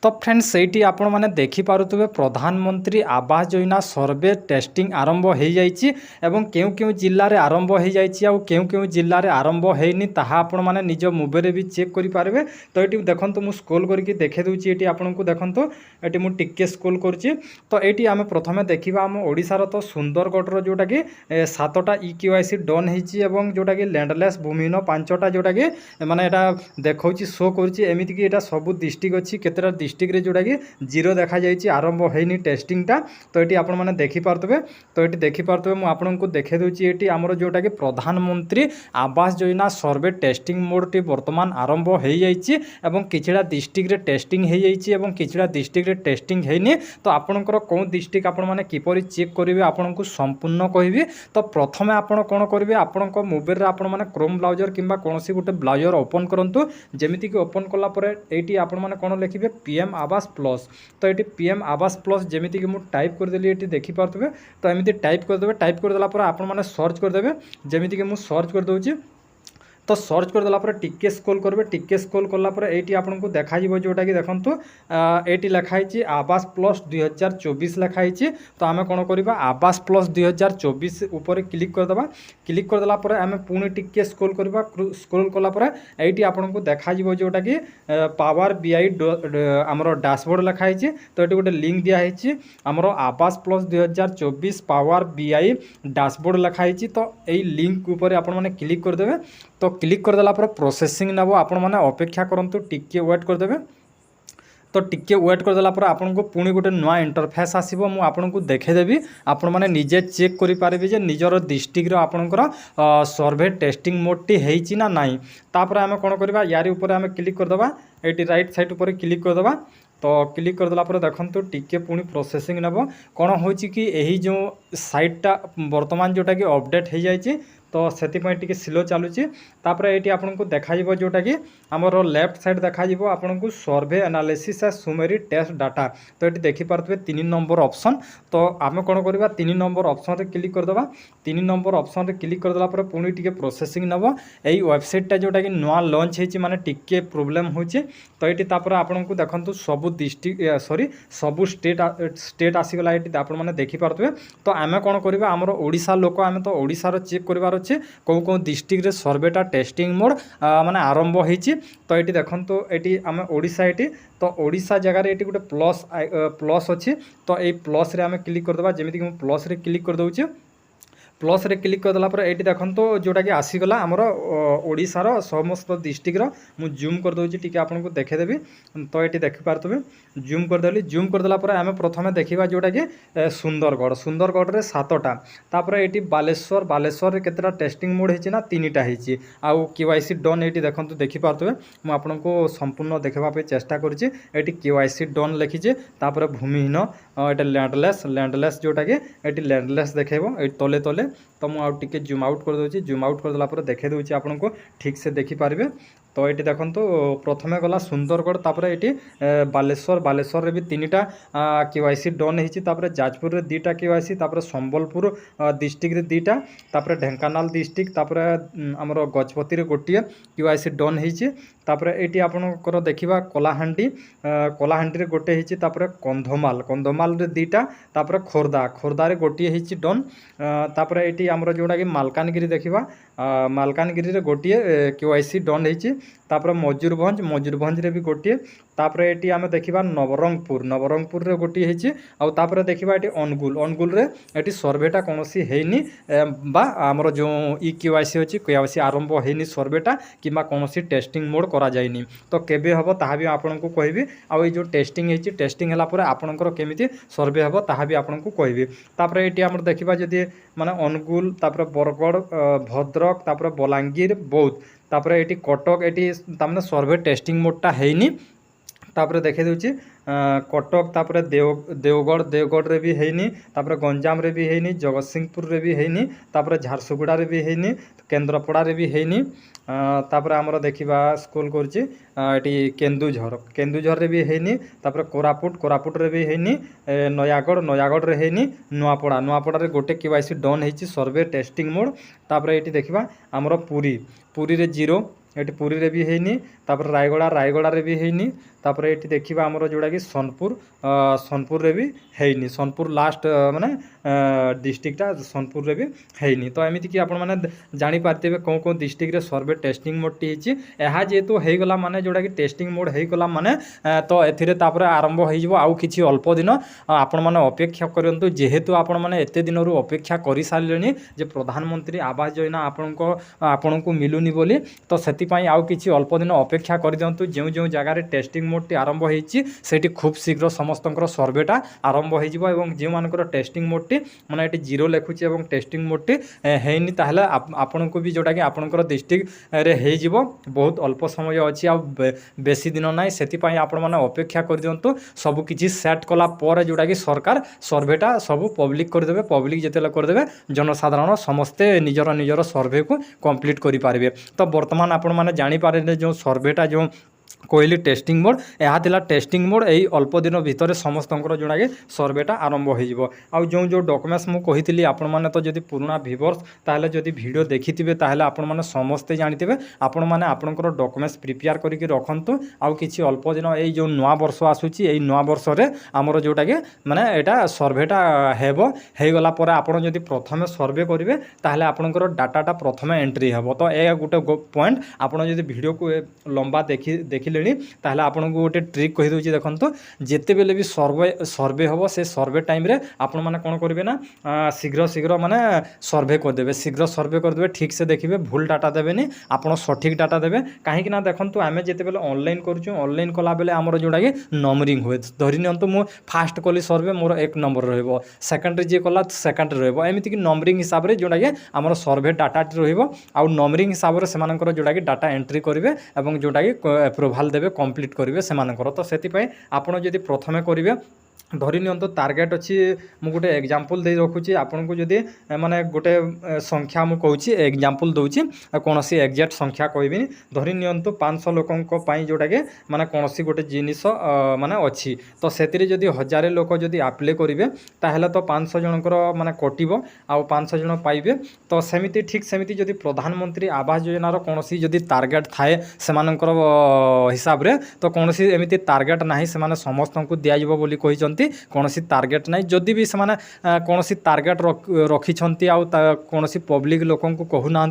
तो फ्रेंड्स सेठी आपण माने देखि पारुतबे प्रधानमंत्री आवास योजना सर्वे टेस्टिंग आरंभ हो जाइए एवं केउ केउ जिल्ला रे आरंभ हो जाइए आ केउ केउ जिल्ला रे आरंभ होइनी ताहा आपण माने निज मोबाइल रे भी चेक करि पारबे। तो एटी देखंतु मु स्क्रॉल करके देखे दूची एटी आपण को देखंतु एटी मु टिके स्क्रॉल करची। तो एटी आमे प्रथमे देखिबा हम ओडिसा रो तो सुंदरगढ़ रो जोटा कि 7टा ईकेवाईसी डन हेची एवं जोटा कि लैंडलेस भूमिहीन 5टा जोटा कि माने एटा देखौची शो करची एमिति कि एटा सब डिस्ट्रिक्ट अछि केतेटा डिस्ट्रिक्ट रे जोटा कि जीरो देखा जाइए आरंभ होइनी टेस्टिंगटा। तो ये आपण मैंने देखिपे तो ये देखिपे मुझे आपन को देखे दूची ये आमर जोटा कि प्रधानमंत्री आवास योजना सर्वे टेस्टिंग मोड टी वर्तमान आरंभ हो जाइए एवं किछड़ा डिस्ट्रिक्ट रे टेस्टिंग हो जाइए एवं किछड़ा डिस्ट्रिक्ट रे टेस्टिंग होइनी। तो आपणकर कौन डिस्ट्रिक्ट आपण मैंने किपरि चेक करेंगे आपन को संपूर्ण कहबी। तो प्रथमे आपण कौन करेंगे आपण मोबाइल रे आपण मैंने क्रोम ब्राउजर किंबा कोनोसी गोटे ब्राउजर ओपन करंतु जेमिति कि ओपन कला परे एटी आपण मैंने कौन लिखिबे पीएम आवास प्लस। तो ये पीएम आवास प्लस जमीती कि मुझे टाइप करदेली ये देखिपे। तो एमती टाइप करदे टाइप करदेला आपण मैंने सर्च करदे जमीती कि मुझे सर्च करदे। तो सर्च करदेला टिके स्क्रॉल करेंगे टिके स्क्रॉल कलापर ये आपको देखा जोटा कि देखो ये लिखाई आवास प्लस 2024 लिखाई। तो आम कौन करवा आवास प्लस 2024 उपर क्लिक करदे क्लिक करदेला आम पुणी टिके स्क्रॉल करवा स्क्रॉल कलापर ये आपको देखा जोटा कि पावर बीआई आमर डैशबोर्ड लिखाई। तो ये गोटे लिंक दिखाई आमर आवास प्लस 2024 पावर बीआई डैशबोर्ड लिखाई। तो यही लिंक उपर आपण मैंने क्लिक करदे। तो क्लिक करदेला प्रोसेसिंग नब आपण मैंने अपेक्षा करंतु टिके वेट करदे। तो टिके वेट करदेला आपन को पुणी गोटे नुआ इंटरफेस आसीबो मु आपन को देखेदेवी आपण माने निजे चेक करि पारबे जे निजर डिस्ट्रिक्ट रो आपनकर सर्वे टेस्टिंग मोड टी हेइची ना नाही। तापर आमे कोन करबा यारी ऊपर आमे क्लिक करदबा एटी राइट साइड ऊपर क्लिक करदबा। तो क्लिक करदेला देखो टिके पुणी प्रोसेसिंग नब कौन हो कि जो साइटटा वर्तमान जोटा कि अपडेट हो जाए। तो से टी स्लो चलुची। तापर ये आपको देखा जोटा कि आमर लेफ्ट साइड देखा आपन को सर्वे एनालिसिस सुमेरी टेस्ट डाटा। तो ये देखिपे 3 नंबर ऑप्शन। तो आम कौन करवा 3 नंबर ऑप्शन रे क्लिक करदबा 3 नंबर ऑप्शन रे क्लिक करदेला पुणी टिके प्रोसेसिंग नब यही वेबसाइटा जोटा कि नुआ लॉन्च होइछि माने टिके प्रोब्लेम होइछि। तो ये आपन को देखंतु सब डिस्ट्रिक्ट सॉरी सब स्टेट आसीगला ये आप देखिपे। तो आम कौन करवा आमर ओडिशा लोक आम तो ओडिशार चेक कर अच्छे कौ डिस्ट्रिक्ट रे सर्वेटा टेस्टिंग मोड माने आरंभ होइछि। तो ये देखंतु ये आम ओडिशा ये तो ओडिशा जगह ये गोटे प्लस प्लस अच्छी। तो ये प्लस रे आम क्लिक करदबा जेमिति कि प्लस रे क्लिक कर दउछि। प्लस रे क्लिक करदेला ये देखो जोटा कि आसीगला आमर ओडिशार समस्त डिस्ट्रिक्टर मु जूम कर दूसरी टी आपको देखेदेवी। तो ये देखिपारे जूम करदेली जूम करदेला आम प्रथम देखा जोटा कि सुंदरगढ़ सुंदरगढ़ रे 7टा। तापर ये बालेश्वर बालेश्वर केतेटा टेस्टिंग मोड होना 3टा होती आउ केवाईसी डन ये देखो देखिपारे मुझे आपको संपूर्ण देखापी चेष्टा करुँचे। केवाईसी डन लिखीचे तापर भूमिहीन ये लैंडलेस जोटा कि ये लैंडलेस देखेब ये तले तले। तो मुझे जूम आउट कर दूसरी जूम आउट करदेला देखे दूसरी आपको ठीक से देखिपारे। तो ये देखो प्रथमे गला सुंदरगढ़ तापर ये बालेश्वर बालेश्वर रे भी 3टा केवाईसी डन होती जाजपुर रे 2टा केवाईसी तापर संबलपुर डिस्ट्रिक्ट रे 2टा तापर ढेंकानाल डिस्ट्रिक्ट तापर आमर गजपति रे गोटे केवाईसी डन होती। तापर ये आपनकर देखा कलाहांडी कलाहांडी रे गोटे होती तापर कंधमाल कंधमाल रे 2टा तापर खोर्धा खोर्धा रे गोटे होती डन। तापर ये आमर जोटा कि मालकानगिरी देखा मालकानगिरी रे गोटे केवाईसी डन होती। तापर मयूरभंज मयूरभंज रे भी गोटे। तापर ये आम देखा नवरंगपुर नवरंगपुर रे गोटे होती आउे देखा ये अनुगुल अनुगुल रे ये सर्वेटा कौन हैनी बा आमर जो ई केवाईसी अच्छी केवाईसी आरंभ हैनी सर्वेटा किंबा कौन टेस्टिंग मोड करा जाइनी। तो केबे हबो ताहा भी आपनको कहबी आउ जो टेस्टिंग होती टेस्टिंग हला परे आपनकर केमिति सर्वे हबो ताहा भी आपनको कहबी। तापर ये आम देखा जदि माने अनुगुल तापर बरगढ़ भद्रक तापर बलांगीर बौद्ध तापर ये कटक ये तमाने सर्वे टेस्टिंग मोडटा हैनी। तापर देखे दूची कटक तापर देवगढ़ देवगढ़ रे भी हैनी तापर गंजाम रे भी हैनी जगतसिंहपुर रे भी हैनी तापर झारसुगुड़ा रे भी हैनी केन्द्रापड़ा रे भी हैनी। तापर आमर देखा स्क्रॉल करछि ये केन्दुझर केन्दुझर रे भी हैनी तापर कोरापुट कोरापुट रे भी हैनी नयागढ़ नयागढ़ रे हैनी नुआपड़ा नुआपड़ा रे गोटे केवाईसी डन होती सर्वे टेस्टिंग मोड। तापर ये देखा आमर पुरी पुरी रे 0 एटी पुरी रे भी हैनी तापर रायगड़ा रे भी हैनी तापर एटी देखिबा हमरो जोड़ा कि सोनपुर रे भी हैनी सोनपुर लास्ट माने डिस्ट्रिक्टटा सोनपुर रे भी हैनी तो एमिति कि आपण माने जानि पारतेबे कोन डिस्ट्रिक्ट रे सर्वे टेस्टिंग मोड टी हिची एहा जेतु हे गला माने जोड़ा कि टेस्टिंग मोड हे गला माने तो एथिरे तापर आरंभ हो जिवो आउ किछि अल्प दिन आपण माने अपेक्षा करंतु जेहेतु आपण माने एते दिन रु अपेक्षा करि सारलेनी जे प्रधानमंत्री आवास योजना आपनको मिलुनी बोली तो सेति पई आउ किछि अल्प दिन अपेक्षा करि दियंतु जो जगह रे टेस्टिंग मोड टी आरंभ होईची सेठी खूब शीघ्र समस्तंकर सर्वेटा आरंभ हो जिवो एवं जे मानकर टेस्टिंग मोड टी माने एटी जीरो लेखुची एवं टेस्टिंग मोड टी हेनी ताहले आपनको भी जोटा कि आपनकर डिस्ट्रिक्ट रे हे जिवो बहुत अल्प समय अछि आ बेसी दिन नाइ सेति पई आपण माने अपेक्षा करि दियंतु सब किछि सेट कला पर जोटा कि सरकार सर्वेटा सब पब्लिक कर देबे पब्लिक जेतेला कर देबे जनसाधारण समस्ते निजर सर्वे को कंप्लीट करि पारबे तो वर्तमान आपण माने जानि पारे जो सर्वेटा जो कोइली टेस्टिंग मोड यह थिला टेस्टिंग मोड यही अल्प दिन भितर समस्त जोड़ा कि सर्वेटा आरंभ हो जो डॉक्यूमेंट्स मु कही आपण मैंने तो जब पुराना व्यूअर्स ताहले जदि वीडियो देखिथिबे ताहले आपण मैंने समस्ते जानिथिबे आपण मैंने आपनकर डॉक्यूमेंट्स प्रिपेयर करके रखंतु आउ किछि अल्प दिन यही जो नुआ वर्ष आसुची यही नुआ वर्ष रे हमर जोटा कि माने एटा सर्वेटा हेबो हे गला परे आपण जदि प्रथमे सर्वे करिवे ताहले आपनकर डाटाटा प्रथमे एंट्री हेबो तो ए गुटे पॉइंट आपण जदि वीडियो को लंबा देखिले ताहले आपन को गोटे ट्रिक कहि दोची देखंतो जेते बेले भी सर्वे होबो से सर्वे टाइम रे आपण माने कोन करबे ना शीघ्र माने सर्वे कर देबे शीघ्र सर्वे कर देबे ठीक से देखिबे भूल डाटा देबेनी आपण सठिक डाटा देबे काहे कि ना देखंतो आमे जेते बेले ऑनलाइन करछु ऑनलाइन कला बेले हमर जोडा कि नंबरिंग होय धरि नियंतो मु फास्ट कली सर्वे मोर 1 नंबर रहइबो सेकंड जे कला सेकंड रहइबो एमिति कि नंबरिंग हिसाब रे जोडा कि हमर सर्वे डाटा रहइबो आ नंबरिंग हिसाब रे सेमानकर जोडा कि डाटा एंट्री करिवे एवं जोडा कि अप्रूवल देबे कंप्लीट करिवे सेमानकर तो सेति पई आपण जदि प्रथमे करिवे धरि नियंतो टार्गेट अछि मु गोटे एग्जांपल दे रखुची आपन को जदि माने गोटे संख्या मु कहूची एग्जांपल दउची कोनोसी एग्जैक्ट संख्या कहबिनी धरि नियंतो 500 लोकन को पई जोटा के माने कोनोसी गोटे जिनिस माने अछि तो सेतिरे जदि 1000 लोक जदि अप्लाई करिवे ताहेले तो 500 जनकर माने कटिबो आ 500 जन पाइबे तो सेमिति ठीक सेमिति जदि प्रधानमंत्री आवास योजना रो कोनोसी जदि टार्गेट थाए सेमानकर हिसाब रे तो कोनोसी एमिति टार्गेट नाही सेमाने समस्त को दिया जिवो बोली कहिसंती कौन टार्गेट ना जदि भी से कौन टार्गेट रखी कौन पब्लिक लोक कहूना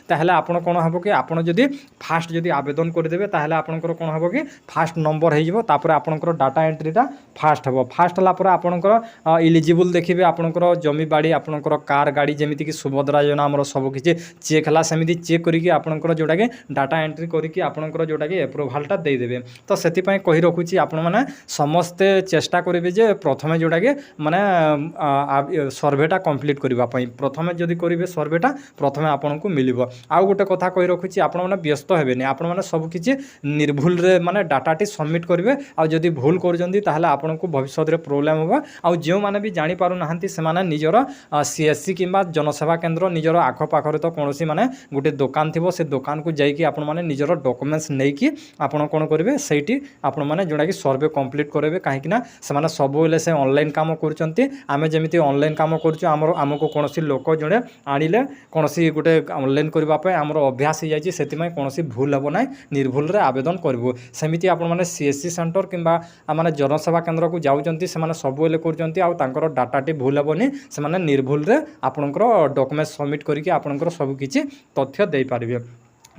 ताहले आपण कौन हम कि आपड़ जदि फास्ट जदि आवेदन करदे ताहले आपणकर कौन हम कि फास्ट नंबर होपर आपणकर डाटा एंट्रीटा फास्ट हम फास्ट है आपणकर इलिजिबल देखिए आपणकर जमी बाड़ी आपणकर कार गाड़ी जमीक सुभद्रा योजना आम सबकि चेक है सेमती चेक करके आपणकर जोटा कि डाटा एंट्री करके आपणकर जोटा कि एप्रुवालटा देदेवे तो से कही रखुची आपण मैंने समस्ते चेष्टा करेंगे जे प्रथमे जोटा कि माने सर्वेटा कंप्लीट करने प्रथमे जदि करेंगे सर्वेटा प्रथमे आपन को मिलिबो आउ गोटे कथा कही रखुची आपण मैंने व्यस्त हेबेनी आपण मैंने सबकि निर्भुल रे माने डाटाटी सबमिट करेंगे आउ जदि भूल करजंती ताहले आपण को भविष्य रे प्रॉब्लम होबा आउ जो माने भी जानि पारु नाहंती से माने निजर सीएससी किंबा जनसेवा केंद्र निजर आखो पाखरे तो कोनोसी माने गोटे दुकान थिबो से दुकान को जाइकी आपण माने निजर डॉक्यूमेंट्स नेकी आपण कोन करिवे सेठी आपण माने जोडा कि सर्वे कंप्लीट करेबे काहे कि ना से माने सब बेले से ऑनलाइन काम करचंती आमे जेमिति ऑनलाइन काम करछु हमको कोनोसी लोक जणे आनिले कोनोसी गोटे ऑनलाइन करबा पे हमर अभ्यास हो जायछि सेति में कोनोसी भूल हबो नै निर्भुल रे आवेदन करबो सेमिति आपण माने सीएससी सेंटर किंबा माने जनसेवा केंद्र को जाउचंती से माने सब बेले करचंती आ तांकर डाटाटी भूल हबोनी से माने निर्भुल रे आपनकर डॉक्यूमेंट सबमिट करके आपनकर सब किछि तथ्य देई पारिबे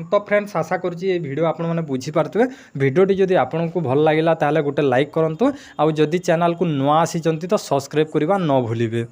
तो फ्रेंड्स आशा करुँची वीडियो आपण मैंने बुझीपारे भिडियोटी जदि आपन को भल लगे ताहले गोटे लाइक करंतु आउ जदि चैनल को नुआ आसी तो सब्सक्राइब करवा न भूलिबे।